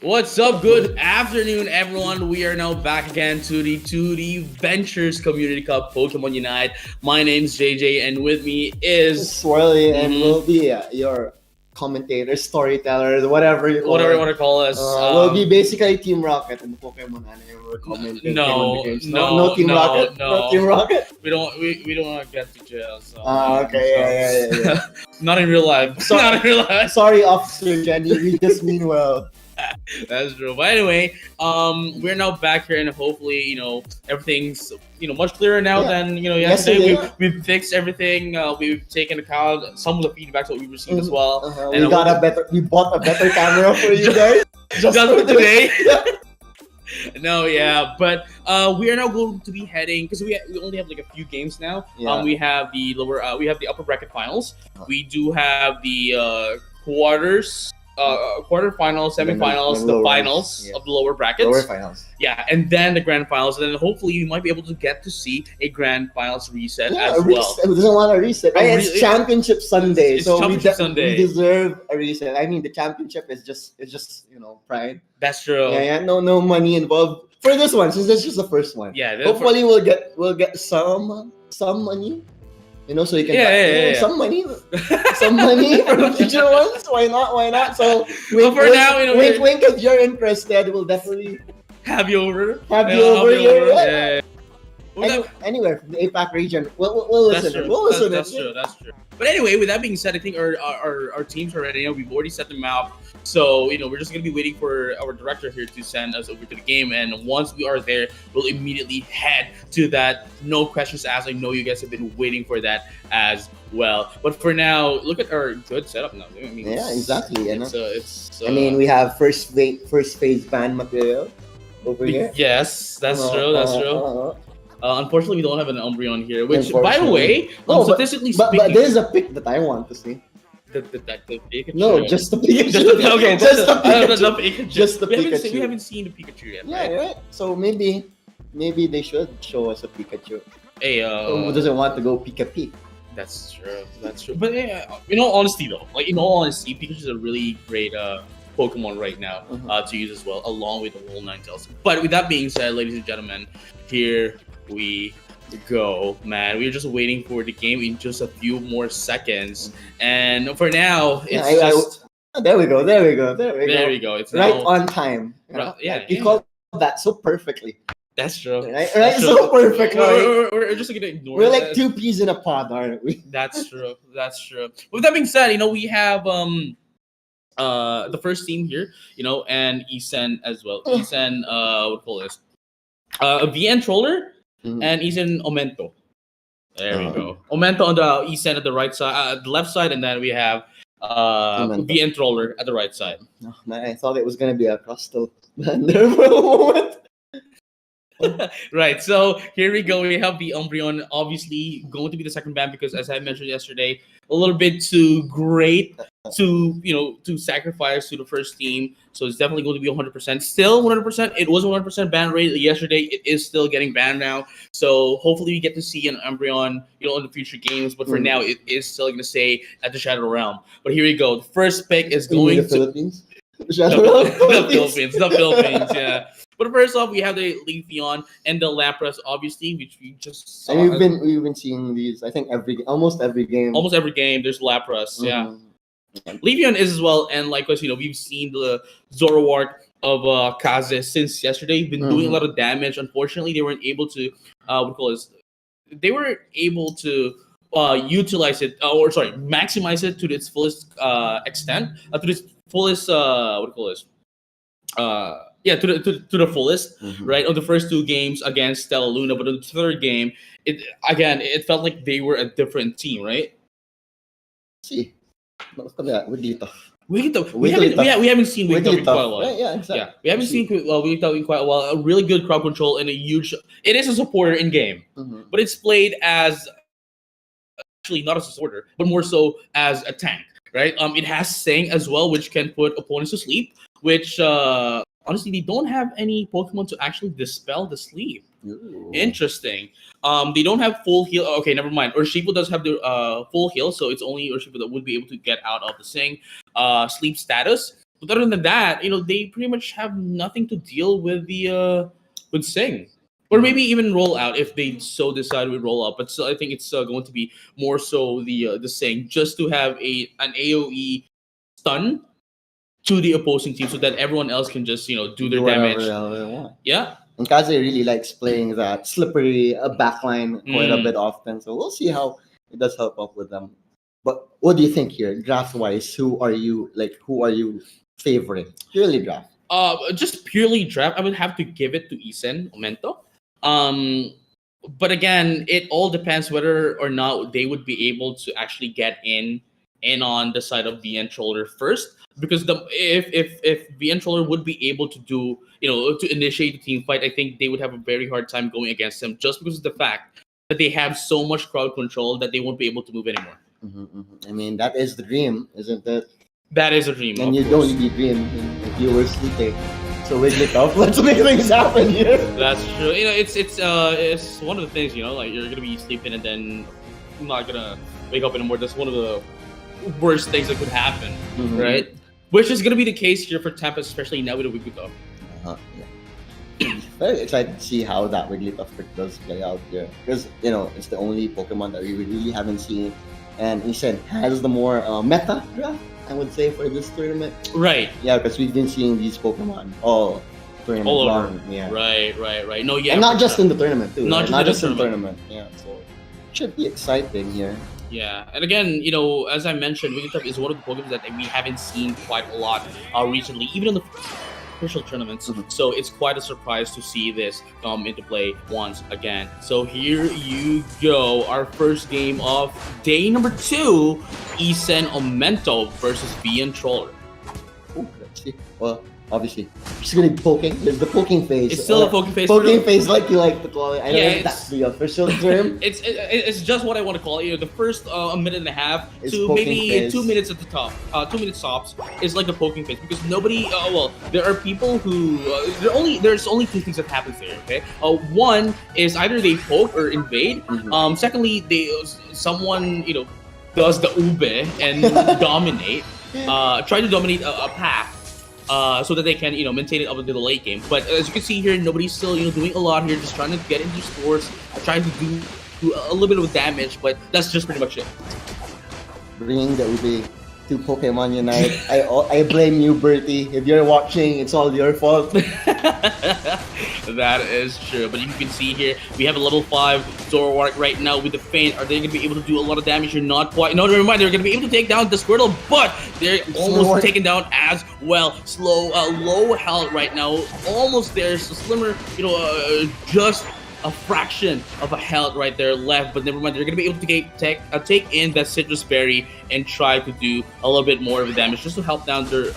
What's up? Good afternoon, everyone. We are now back again to the Ventures Community Cup Pokemon Unite. My name's JJ, and with me is Swirly, and we'll be your commentator, storyteller, whatever you want to call us. We'll be basically Team Rocket in the Pokemon anime. We're commenting no, Pokemon games. no, no Team no, Rocket. no. Team Rocket. We don't want to get to jail. So, Okay, yeah. Not in real life. Not in real life. Sorry, Officer Jenny. We just mean well. That's true. But anyway, we're now back here, and hopefully, everything's much clearer now than yesterday. We've fixed everything. We've taken account some of the feedbacks that we received as well. And we bought a better camera for you guys just for today. No, yeah, but we are now going to be heading because we only have like a few games now. Yeah. We have the we have the upper bracket finals. We do have the quarters. Quarterfinals, semifinals, the finals of the lower brackets. Lower finals. Yeah, and then the grand finals, and then hopefully you might be able to get to see a grand finals reset as well. Who doesn't want a reset? It's Championship Sunday, it's so Sunday. We deserve a reset. I mean, the championship is just pride. That's true. Yeah, no money involved for this one, since this is the first one. Yeah, hopefully we'll get some money. So you can buy some money for the future ones. Why not? So now, wink, if you're interested, we'll definitely have you over. Here. Anywhere from the APAC region, we'll listen. That's true. But anyway, with that being said, I think our teams are ready. We've already set them out. So, we're just going to be waiting for our director here to send us over to the game. And once we are there, we'll immediately head to that. No questions asked. I know you guys have been waiting for that as well. But for now, look at our good setup now. I mean, exactly. We have first phase ban material over here. Yes, that's true. Unfortunately, we don't have an Umbreon here, which, by the way, statistically speaking... But there's a pick that I want to see. The Pikachu? No, just the Pikachu. Just the Pikachu. We haven't seen the Pikachu yet, right? Yeah, right. So maybe they should show us a Pikachu. Hey, who doesn't want to go Pika-Pik? That's true. But in all honesty, Pikachu is a really great Pokemon right now to use as well, along with the whole Ninetales. But with that being said, ladies and gentlemen, here we go, man. We're just waiting for the game in just a few more seconds, and for now, it's there we go. It's right now, on time. You called that so perfectly. That's true. Right? So perfect. We're just gonna ignore. We're like two peas in a pod, aren't we? That's true. With that being said, we have the first team here, and Isen as well. Isen, what call this? VN Troller. And Isen Omento. There we go. Omento on the Isen at the right side, the left side, and then we have VN Troller at the right side. Oh, man, I thought it was gonna be a Crustal there for a moment. Right, so here we go. We have the Umbreon, obviously going to be the second ban because, as I mentioned yesterday, a little bit too great to sacrifice to the first team. So it's definitely going to be 100%. Still 100%. It was a 100% ban rate yesterday. It is still getting banned now. So hopefully we get to see an Umbreon, in the future games. But for now, it is still going to stay at the Shadow Realm. But here we go. The first pick is going to the Philippines. The Philippines, yeah. But first off, we have the Leafeon and the Lapras, obviously, which we just saw. And we've been seeing these. I think almost every game. Almost every game, there's Lapras. Yeah. Leafeon is as well, and likewise, we've seen the Zoroark of Kaze since yesterday. Been doing a lot of damage. Unfortunately, they weren't able to They were able to utilize it, maximize it to its fullest extent, to its fullest to the fullest, right? On the first two games against Stella Luna, but on the third game, it felt like they were a different team, right? See, we haven't seen Wigglytuff in quite a while. Yeah, exactly. Yeah, we haven't seen Wigglytuff in quite a while. A really good crowd control and it is a supporter in game, but it's played as actually not as a supporter, but more so as a tank, right? It has Sing as well, which can put opponents to sleep, which honestly, they don't have any Pokemon to actually dispel the sleep. Ooh. Interesting. They don't have full heal. Okay, never mind. Urshifu does have the full heal, so it's only Urshifu that would be able to get out of the Sing sleep status. But other than that, they pretty much have nothing to deal with the with Sing. Or maybe even roll out if they so decide we roll out. But still, I think it's going to be more so the Sing, just to have an AOE stun to the opposing team so that everyone else can just do their damage. Whatever the hell they want. Yeah. And Kaze really likes playing that slippery backline quite a bit often. So we'll see how it does help up with them. But what do you think here, draft wise? Who are you favoring? Purely draft. Just purely draft, I would have to give it to Isen Omento. But again, it all depends whether or not they would be able to actually get in on the side of VN Troller first. Because if VN Troller would be able to do to initiate the team fight, I think they would have a very hard time going against them, just because of the fact that they have so much crowd control that they won't be able to move anymore. I mean, that is the dream, isn't it? That is a dream. And you don't really dream if you were sleeping. So Wigglytuff, let's make things happen here. That's true. It's one of the things, like you're gonna be sleeping and then I'm not gonna wake up anymore. That's one of the worst things that could happen, right? Which is gonna be the case here for Tampa, especially now with the Wigglytuff. Very excited to see how that Wigglytuff trick does play out here, because it's the only Pokemon that we really haven't seen, and Isen has the more meta draft, I would say, for this tournament. Right. Yeah, because we've been seeing these Pokemon all tournament all over. long. Yeah. Right. No, yeah. And not just in the tournament too. Not just in the tournament. Yeah. So it should be exciting here. Yeah, and again, as I mentioned, Wigglytuff is one of the Pokemon that we haven't seen quite a lot recently, even in the official tournaments. So it's quite a surprise to see this come into play once again. So here you go, our first game of day number 2, Isen Omento versus VN Troller. Oh, let's see. Well, obviously, she's gonna be poking. There's the poking phase. It's still a poking phase. Poking phase, like you like to call it. I don't know if that's the official term. It's just what I want to call it. The first a minute and a half it's to maybe phase. 2 minutes at the top. 2 minutes tops is like the poking phase, because nobody. There are people who there's only 2 things that happens there. Okay. One is either they poke or invade. Secondly, someone does the ube and dominate. Try to dominate a path. So that they can, maintain it up into the late game. But as you can see here, nobody's still, doing a lot here, just trying to get into scores, trying to do a little bit of damage, but that's just pretty much it. Bringing the Ube to Pokemon Unite. I blame you, Bertie. If you're watching, it's all your fault. That is true. But you can see here, we have a level 5 Zoroark right now with the Feint. Are they going to be able to do a lot of damage? You're not quite. No, never mind. They're going to be able to take down the Squirtle, but they're almost taken down as well. Low health right now. Almost there. So Slimmer, just a fraction of a health right there left, but never mind. They're gonna be able to take in that Citrus Berry and try to do a little bit more of the damage, just to help down their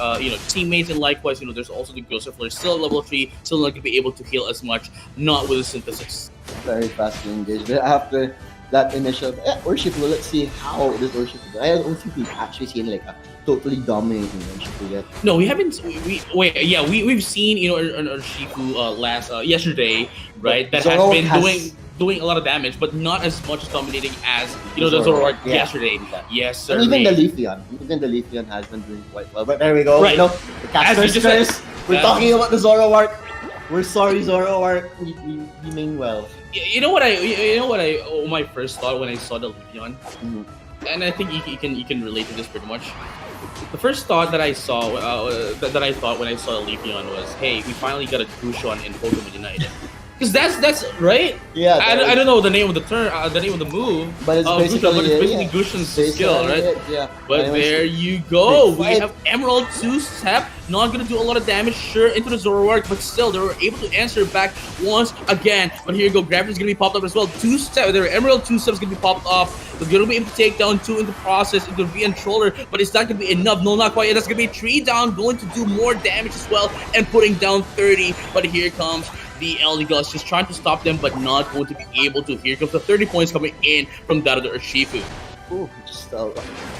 teammates. And likewise, there's also the Ghost Flare, still at level 3, still not gonna be able to heal as much, not with the Synthesis. Very fast engaged. After that initial Urshifu, let's see how this Urshifu. I don't think we've actually seen like a totally dominating Urshifu yet. No, we haven't. We've seen an Urshifu yesterday, right? That has been doing a lot of damage, but not as much as dominating as the Zoroark yesterday. Yes, sir. And even the Leafeon has been doing quite well. But there we go. Right. The Caster's Curse. We're talking about the Zoroark. We're sorry, Zoroark. We mean well. You know what my first thought when I saw the Leafeon, and I think you can relate to this pretty much. The first thought that I saw that I thought when I saw the Leafeon was, hey, we finally got a Gushon in Pokemon United. Because that's right. Yeah. I don't know the name of the the name of the move. But it's basically Gushon's skill, right? Yeah. But there you go. We have Emerald 2-step. Not gonna do a lot of damage, sure, into the Zoroark, but still they were able to answer back once again. But here you go, Gravity's gonna be popped up as well. 2-step, their Emerald 2-step's gonna be popped off. They're gonna be able to take down 2 in the process into VN Troller, but it's not gonna be enough. No, not quite. That's gonna be 3 down, going to do more damage as well, and putting down 30. But here comes the Eldegoss, just trying to stop them, but not going to be able to. Here comes the 30 points coming in from that of the Urshifu. Oh, just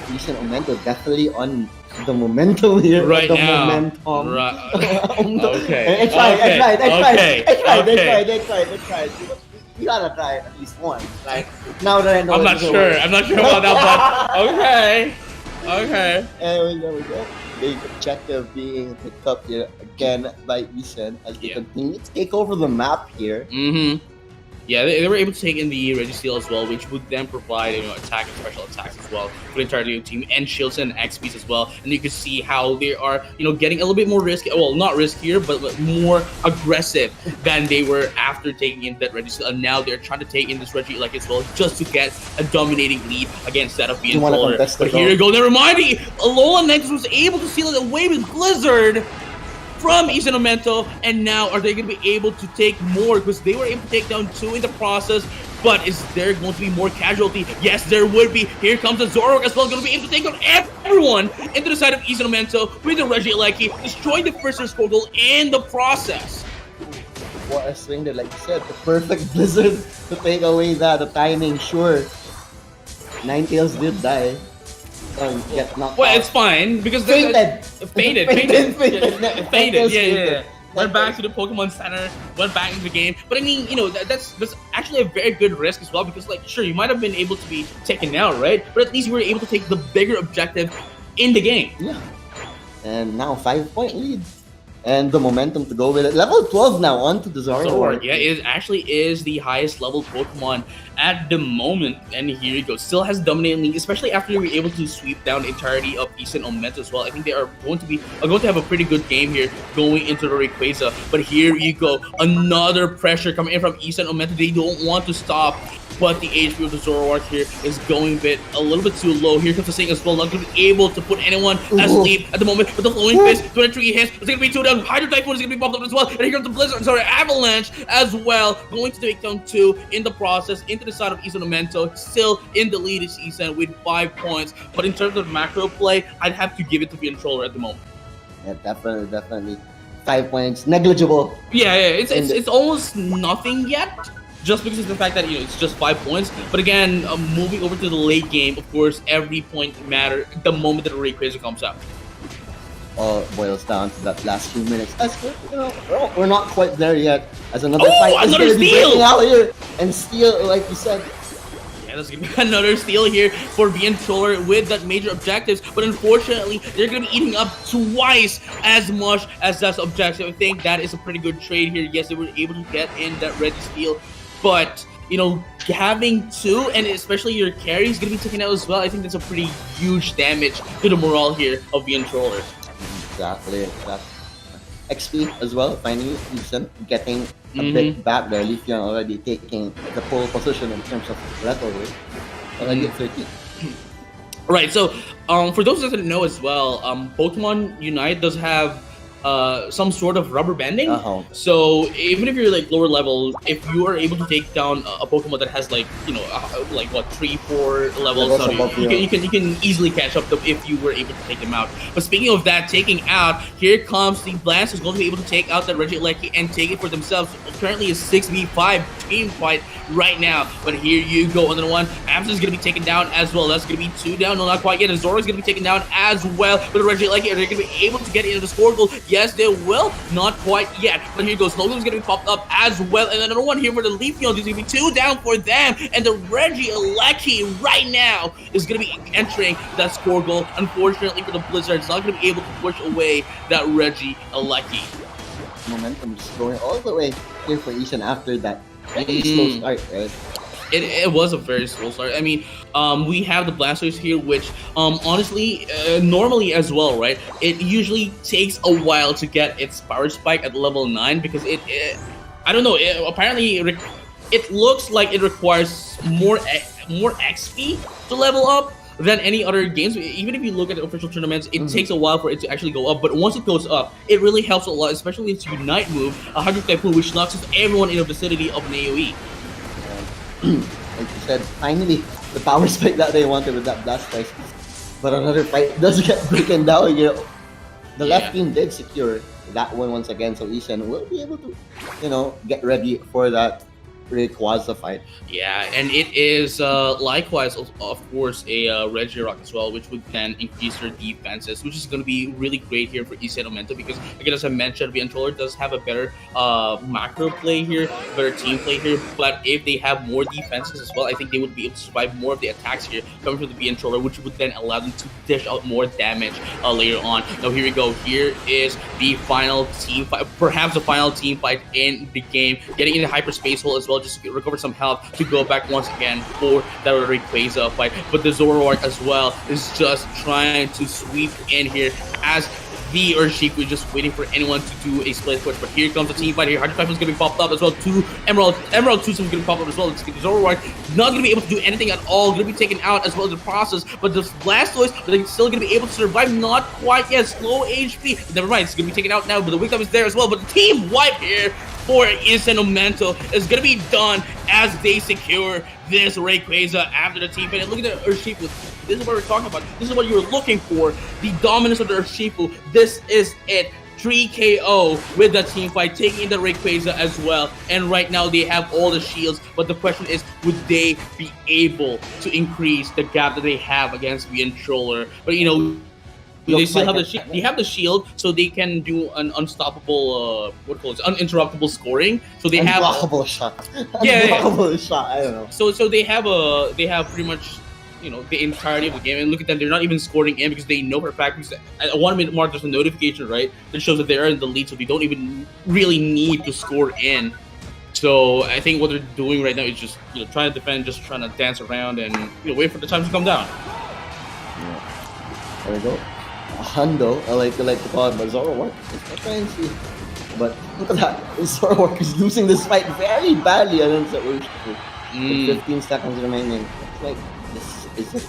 decent momentum, definitely on the momentum here. Right the now. Momentum. Right. Okay. I tried. You gotta try it at least once. Like now that I know. I'm not sure about that, but okay. Okay. And there we go. Big objective being picked up here again by Eason as they continue to take over the map here. Mm-hmm. Yeah, they were able to take in the Registeel as well, which would then provide attack and special attacks as well for the entire team, and shields and XPs as well. And you can see how they are, getting a little bit more risky. Well, not riskier, but more aggressive than they were after taking in that Registeel. And now they're trying to take in this Reggie as well, just to get a dominating lead against that of the Controller. But here you go. Never mind. Alola Nexus was able to seal it away with Blizzard from Isonomento, and now are they going to be able to take more, because they were able to take down 2 in the process. But is there going to be more casualty? Yes, there would be. Here comes the Zoroark as well, going to be able to take down everyone into the side of Isonomento with the Regieleki, destroying the first Squirtle in the process. What a swing there, like you said, the perfect Blizzard to take away that, the timing, sure. Ninetales did die. Well, it's fine because faded. Yeah. Went back to the Pokemon Center, went back into the game. But I mean, that's actually a very good risk as well, because sure, you might have been able to be taken out, right? But at least you were able to take the bigger objective in the game. Yeah. And now 5-point lead. And the momentum to go with it. Level 12 now, on to the Zoroark. Yeah, it actually is the highest level Pokemon at the moment. And here you go. Still has dominating league, especially after you were able to sweep down the entirety of Isonomento as well. I think they are going to have a pretty good game here going into the Rayquaza. But here you go. Another pressure coming in from Isonomento. They don't want to stop. But the HP of the Zoroark here is going a little bit too low. Here comes the Sing as well, not going to be able to put anyone asleep at the moment. With the flowing fist, 23 hits, it's going to be 2 down. Hydro Typhoon is going to be popped up as well. And here comes the Blizzard, Avalanche as well. Going to take down 2 in the process, into the side of Isonomento. Still in the lead this season with 5 points. But in terms of macro play, I'd have to give it to the Controller at the moment. Yeah, definitely. 5 points, negligible. Yeah, it's almost nothing yet. Just because of the fact that it's just 5 points. But again, moving over to the late game, of course, every point matters the moment that the Rayquaza comes out. All boils down to that last few minutes. As we're not quite there yet. As another fight is going to be breaking out here, and steal, like you said. Yeah, there's going to be another steal here for the Controller with that major objectives. But unfortunately, they're going to be eating up twice as much as that objective. I think that is a pretty good trade here. Yes, they were able to get in that red steal. But, having 2, and especially your carry is going to be taken out as well, I think that's a pretty huge damage to the morale here of the Controller. Exactly. XP as well, finally, Eason getting a bit back there. Leafeon already taking the pole position in terms of level rate. Already at 13. Right, so for those that didn't know as well, Pokemon Unite does have some sort of rubber banding. So even if you're lower level, if you are able to take down a Pokemon that has 3-4 levels, you can easily catch up if you were able to take them out. But speaking of that, taking out, here comes the Blast, who's going to be able to take out that Regieleki and take it for themselves. Currently a 6v5 team fight right now. But here you go, another one. Amazon's going to be taken down as well. That's going to be 2 down. No, not quite yet. And Zora's going to be taken down as well. But the Regieleki, are they going to be able to get into the score goal? Yes, they will. Not quite yet. But here goes. Slowgo's going to be popped up as well. And another one here for the Leafeon. There's going to be 2 down for them. And the Regieleki right now is going to be entering that score goal. Unfortunately for the Blizzard, it's not going to be able to push away that Regieleki. Momentum just going all the way here for Eason after that slow start, right? It was a very slow start. I mean, we have the Blasters here, which honestly, normally as well, right? It usually takes a while to get its power spike at level 9 because I don't know. Apparently, it looks like it requires more XP to level up than any other games. Even if you look at the official tournaments, it takes a while for it to actually go up. But once it goes up, it really helps a lot, especially its Unite move, 100 Typhoon, which knocks off everyone in the vicinity of an AoE. Like you said, finally, the power spike that they wanted with that Blastoise. But another fight does get broken down here. The left team did secure that one once again, so Eason will be able to, get ready for that Rayquaza fight. Yeah, and it is likewise, of course, a Regirock as well, which would then increase their defenses, which is going to be really great here for Issa and Omento because, again, as I mentioned, Vientroller does have a better macro play here, better team play here, but if they have more defenses as well, I think they would be able to survive more of the attacks here coming from the Vientroller, which would then allow them to dish out more damage later on. Now, here we go. Here is the final team fight, perhaps the final team fight in the game, getting in the hyperspace hole as well, just to recover some health to go back once again for that Rayquaza fight. But the Zoroark as well is just trying to sweep in here as the Urshifu just waiting for anyone to do a split push. But here comes the team fight here. Hydro is going to be popped up as well. Two Emerald 2 is going to be popped up as well. It's Zoroark not going to be able to do anything at all. Going to be taken out as well as the process. But the Blastoise, they're still going to be able to survive. Not quite yet. Slow HP. Never mind. It's going to be taken out now. But the Wake Up is there as well. But the team wipe here for Issa and Omento is going to be done as they secure this Rayquaza after the team fight. And look at the Urshifu. This is what we're talking about. This is what you were looking for. The dominance of the Urshifu. This is it. 3 KO with the team fight, taking in the Rayquaza as well. And right now they have all the shields. But the question is, would they be able to increase the gap that they have against Vientroller? But you know, they still have the shield. They have the shield, so they can do an unstoppable, uninterruptible scoring. So they have unblockable shot. Yeah, unblockable shot. I don't know. So they have pretty much, you know, the entirety of the game. And look at them, they're not even scoring in because they know for a fact, because at 1 minute mark there's a notification, right, that shows that they are in the lead, so they don't even really need to score in. So I think what they're doing right now is just, you know, trying to defend, just trying to dance around and, you know, wait for the time to come down. Yeah. There we go. A hundo, I like to call it, but Zoroark. Let's try and see. But look at that, Zoroark is losing this fight very badly against Urshifu. With 15 seconds remaining. It's like, this is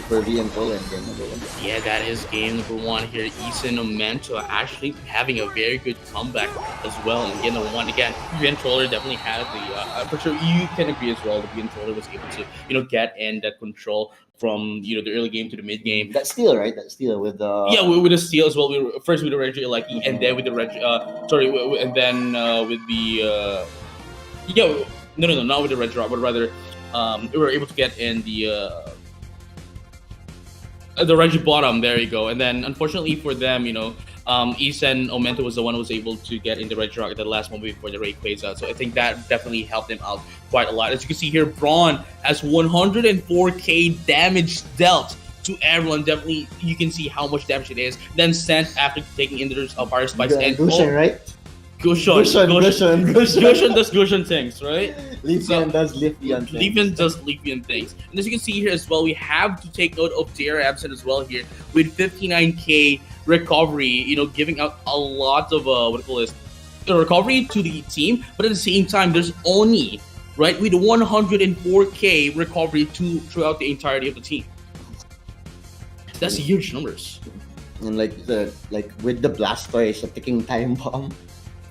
for Vientroller in game number 1. Yeah, that is game number 1 here. Issa and Omento actually having a very good comeback as well in game number 1. Again, Vientroller definitely had the, for sure, you can agree as well that Vientroller was able to, you know, get in that control from, you know, the early game to the mid game. That steal, right? That steal with the... Yeah, with the steal as well. We were, first with the Regi Lucky, and then with the and then with the, no, not with the Regirock, but rather, we were able to get in the Regi bottom. There you go. And then, unfortunately for them, you know, Issa and Omento was the one who was able to get in the Regirock at the last moment before the Rayquaza. So I think that definitely helped them out quite a lot. As you can see here, Braun has 104k damage dealt to everyone. Definitely, you can see how much damage it is. Then sent after taking in the Fire Spikes. And Gushen, right? Gushen does Gushen things, right? Leafeon does Leafeon things. Leafeon does Leafeon things. And as you can see here as well, we have to take note of Tierra Absent as well here with 59k recovery, you know, giving out a lot of the recovery to the team, but at the same time there's only, right, with 104k recovery throughout the entirety of the team. That's huge numbers. And like with the Blastoise, a ticking time bomb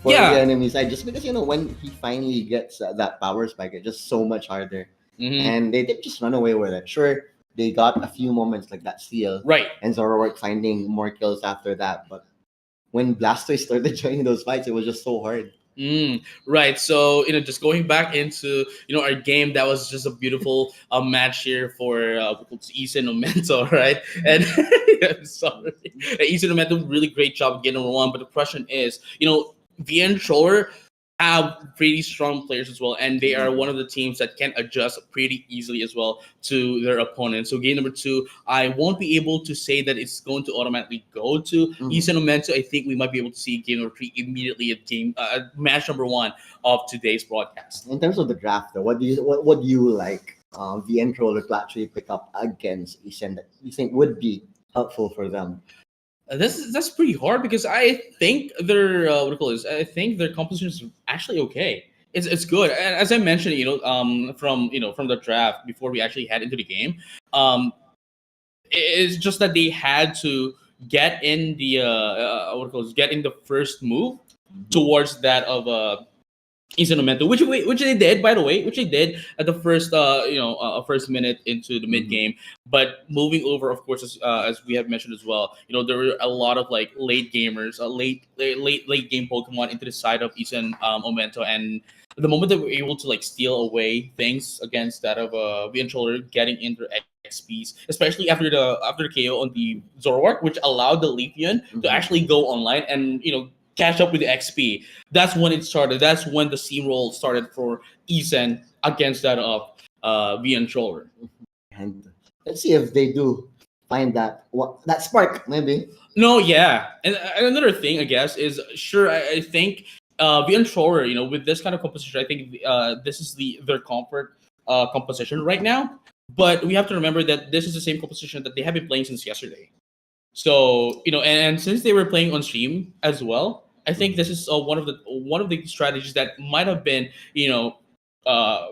for the enemy side, just because, you know, when he finally gets that power spike, it's just so much harder. And they did just run away with it. Sure, they got a few moments like that steal, right, and Zoroark finding more kills after that, but when Blastoise started joining those fights, it was just so hard. Right. So, you know, just going back into, you know, our game, that was just a beautiful match here for Issa and Omento, right? And I'm sorry, Issa and Omento, really great job of getting number 1. But the question is, you know, Vientroller have pretty strong players as well, and they are one of the teams that can adjust pretty easily as well to their opponents. So game number 2, I won't be able to say that it's going to automatically go to Issa and Omento. I think we might be able to see game number 3 immediately at match number 1 of today's broadcast. In terms of the draft, though, what do you like Vientroller to actually pick up against Issa that you think would be helpful for them? That's pretty hard because I think their I think their composition is actually okay. It's good. And as I mentioned, you know, from the draft before we actually head into the game, it's just that they had to get in the get in the first move towards that of Issa and Omento, which they did, by the way, which they did at the first first minute into the mid game. But moving over, of course, as we have mentioned as well, you know, there were a lot of like late gamers, late game Pokemon into the side of Issa and Omento, and the moment that we're able to like steal away things against that of the controller getting into XPs, especially after the KO on the Zoroark, which allowed the Leafeon to actually go online and catch up with the XP. That's when it started. That's when the steamroll started for Eason against that of the controller. And let's see if they do find that spark, maybe. No, yeah, and another thing I guess is sure. I think the controller, with this kind of composition, I think this is their comfort composition right now. But we have to remember that this is the same composition that they have been playing since yesterday. So and since they were playing on stream as well, I think this is one of the strategies that might have been uh,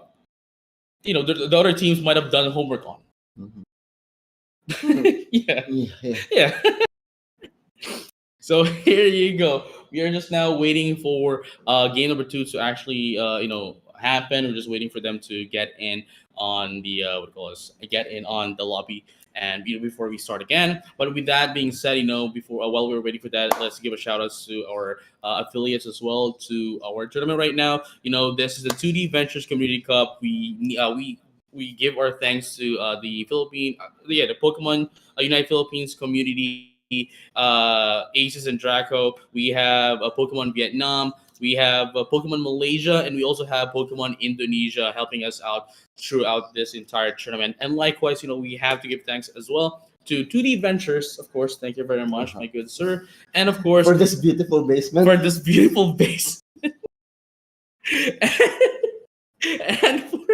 the other teams might have done homework on. Yeah. Yeah. So here you go. We are just now waiting for game number 2 to actually happen. We're just waiting for them to get in on the get in on the lobby and before we start again. But with that being said, before while we're waiting for that, let's give a shout out to our affiliates as well to our tournament right now. This is the 2D Ventures Community Cup. We give our thanks to the the Pokemon Unite Philippines community, Aces and Draco. We have Pokemon Vietnam. We have Pokemon Malaysia, and we also have Pokemon Indonesia helping us out throughout this entire tournament. And likewise, we have to give thanks as well to 2D Ventures, of course. Thank you very much, my good sir. And of course, for this beautiful basement. For this beautiful base. and for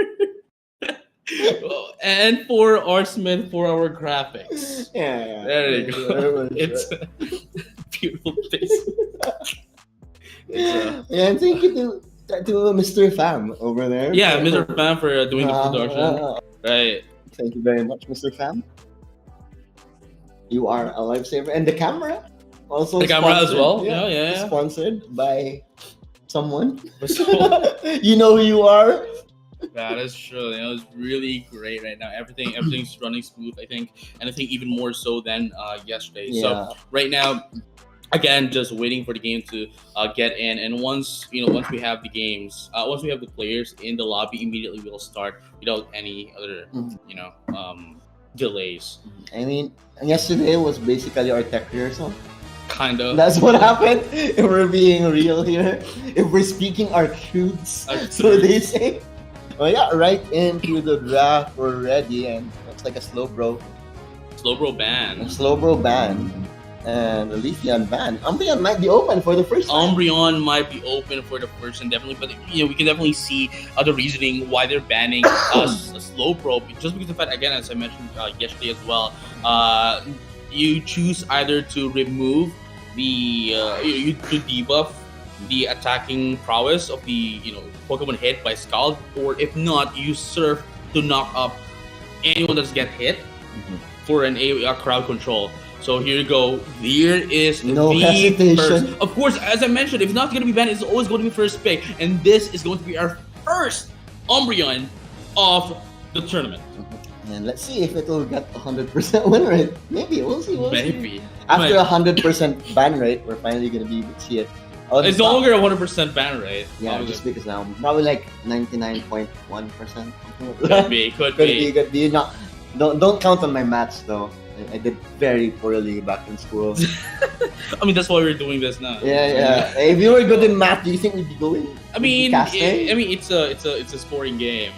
and for Arsmith for our graphics. Yeah. There you go. It's a beautiful face. Yeah, and thank you to Mr. Pham over there. Yeah, Mr. Pham for doing the production. Right. Thank you very much, Mr. Pham. You are a lifesaver. And the camera also the camera as well. Yeah. Sponsored by someone. You know who you are. That is true. It's really great right now. Everything's running smooth. I think even more so than yesterday. Yeah. So right now, again, just waiting for the game to get in. And once we have the games, once we have the players in the lobby, immediately we'll start without any other delays. I mean, yesterday was basically our tech rehearsal. Kind of. That's what happened. If we're being real here, if we're speaking our truths, so they say. Well, yeah, right into the draft. We're ready, and looks like a Slowbro ban. And the Leafeon ban. Umbreon might be open for the first time. Umbreon might be open for the first time, definitely. But we can definitely see the reasoning why they're banning Slowbro. Just because of the fact, again, as I mentioned yesterday as well, you choose either to remove to debuff the attacking prowess of the Pokemon hit by Scald, or if not, you surf to knock up anyone that's get hit for a crowd control. So here you go. Here is no the hesitation. First. Of course, as I mentioned, if not going to be banned, it's always going to be first pick, and this is going to be our first Umbreon of the tournament. And let's see if it will get 100% win rate. Maybe we'll see. Maybe after 100% ban rate, we're finally going to be able to see it. It's no longer a 100% ban rate. Yeah, just because now probably like 99.1%. Could be. Don't count on my maths though. I did very poorly back in school. I mean, that's why we're doing this now. Yeah. If you were good in math, do you think we'd be going? It's a scoring game,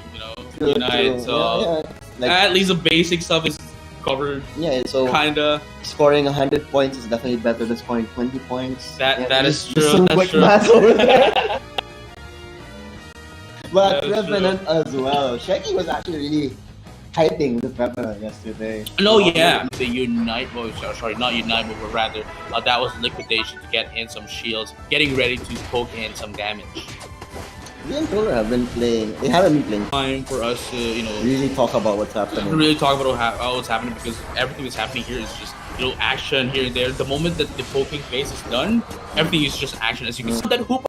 Unite, so like, at least the basic stuff is covered. Yeah, so kinda scoring 100 points is definitely better than scoring 20 points. That is true. That's true. Math over there. But Revenant as well. Shaggy was actually really hyping the Revenant yesterday. No, yeah. The Unite mode, sorry, not Unite mode, but rather that was liquidation to get in some shields, getting ready to poke in some damage. Me and Taylor have been playing. They haven't been playing. Time for us to, really talk about what's happening. Really talk about what's happening, because everything that's happening here is just action here and there. The moment that the poking phase is done, everything is just action. As you can see, that hoop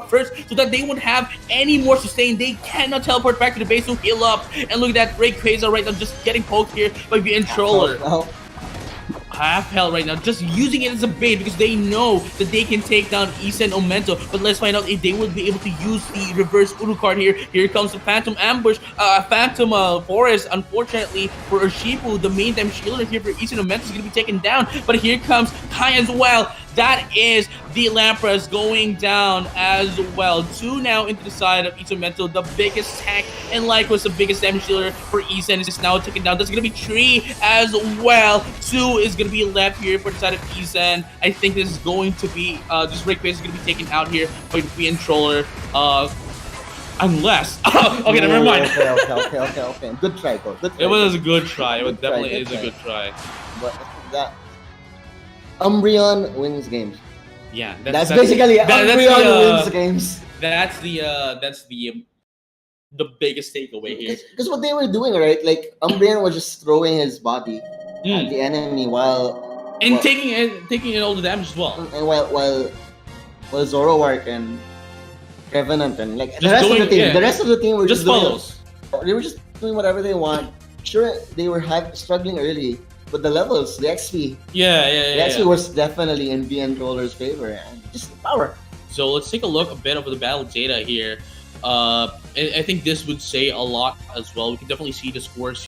first so that they won't have any more sustain. They cannot teleport back to the base to heal up. And look at that great Quasar right now just getting poked here by the Troller. Half health right now, just using it as a bait because they know that they can take down Issa and Omento. But let's find out if they will be able to use the reverse Uru card here. Here comes the Phantom Ambush, Phantom Forest. Unfortunately for Urshifu, the main damage healer here for Issa and Omento is going to be taken down. But here comes Kai as well. That is the Lapras going down as well. 2 now into the side of Issa Omento, the biggest tank, and likewise the biggest damage dealer for Issa is now taken down. That's going to be 3 as well. 2 is going to be left here for the side of Issa. I think this is going to be, this Break Base is going to be taken out here by the BN Troller. Unless, okay, never mind. Okay. Good try, bro. Good try. It was a good try. It definitely is a good try. But that Umbreon wins games. Yeah, that's basically Umbreon wins games. That's the biggest takeaway here. Because what they were doing, right? Like Umbreon was just throwing his body at the enemy taking all the damage as well. And while Zoroark and Revenant and like just the rest of the team were just follows. They were just doing whatever they want. Sure, they were struggling early. But the levels, the XP, the XP was definitely in BN Troller's favor and just power. So let's take a look a bit of the battle data here. I think this would say a lot as well. We can definitely see the scores